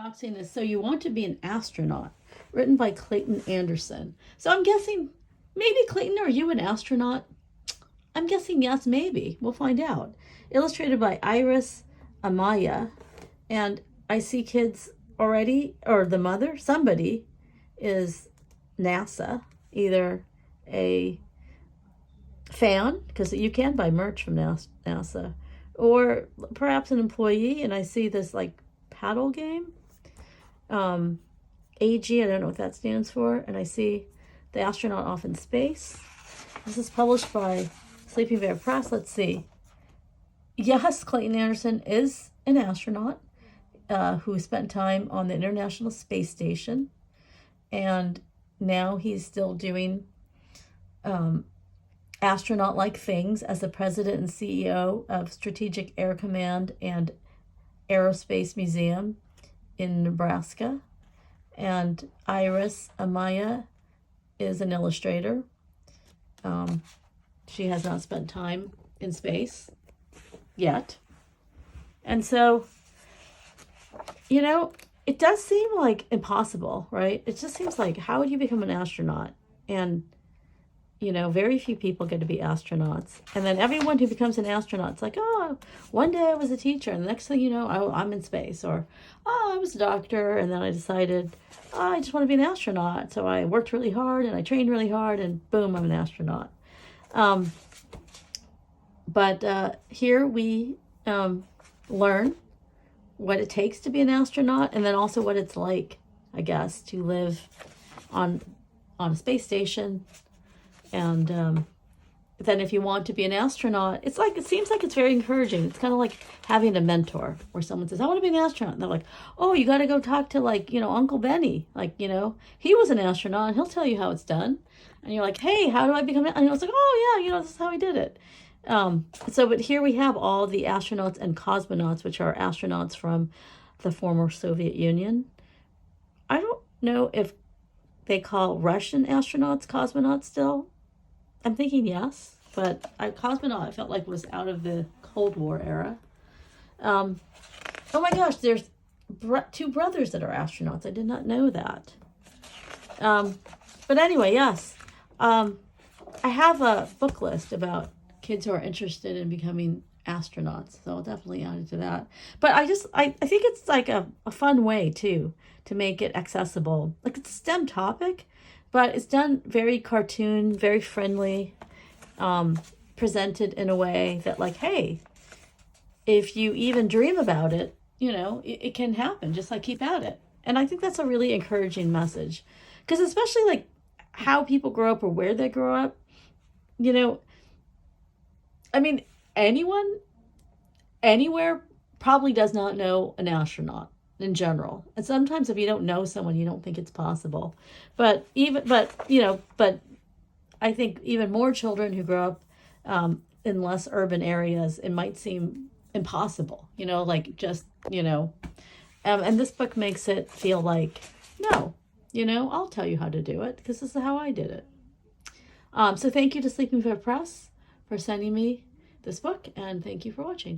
unboxing is So You Want to Be an Astronaut, written by Clayton Anderson. So I'm guessing, maybe Clayton, are you an astronaut? I'm guessing yes, maybe. We'll find out. Illustrated by Amaya. And I see kids already, or the mother, somebody is NASA, either a fan, because you can buy merch from NASA, or perhaps an employee. And I see this like paddle game, AG, I don't know what that stands for, and I see The Astronaut Off in Space. This is published by Sleeping Bear Press. Let's see. Yes, Clayton Anderson is an astronaut who spent time on the International Space Station, and now he's still doing astronaut-like things as the president and CEO of Strategic Air Command and Aerospace Museum in Nebraska. And Amaya is an illustrator. She has not spent time in space yet. And so, it does seem like impossible, right? It just seems like, how would you become an astronaut? And very few people get to be astronauts. And then everyone who becomes an astronaut, it's like, oh, one day I was a teacher, and the next thing you know, I'm in space. Or, oh, I was a doctor, and then I decided, oh, I just want to be an astronaut. So I worked really hard, and I trained really hard, and boom, I'm an astronaut. But here we learn what it takes to be an astronaut, and then also what it's like, I guess, to live on a space station. And then if you want to be an astronaut, it seems like it's very encouraging. It's kind of like having a mentor where someone says, I want to be an astronaut. And they're like, oh, you got to go talk to Uncle Benny. He was an astronaut and he'll tell you how it's done. And you're like, hey, how do I become an astronaut? And it's like, oh yeah, this is how he did it. But here we have all the astronauts and cosmonauts, which are astronauts from the former Soviet Union. I don't know if they call Russian astronauts cosmonauts still. I'm thinking yes, but cosmonaut I felt like was out of the Cold War era. Oh my gosh, there's two brothers that are astronauts. I did not know that. But anyway, yes. I have a book list about kids who are interested in becoming astronauts, so I'll definitely add it to that. But I think it's like a fun way too to make it accessible. Like, it's a STEM topic, but it's done very cartoon, very friendly, presented in a way that, like, hey, if you even dream about it, it can happen. Just like, keep at it. And I think that's a really encouraging message, because especially like how people grow up or where they grow up, I mean, anyone, anywhere probably does not know an astronaut in general. And sometimes if you don't know someone, you don't think it's possible. But I think even more children who grow up in less urban areas, it might seem impossible, and this book makes it feel like, no, I'll tell you how to do it, because this is how I did it. So thank you to Sleeping Bear Press for sending me this book, and thank you for watching.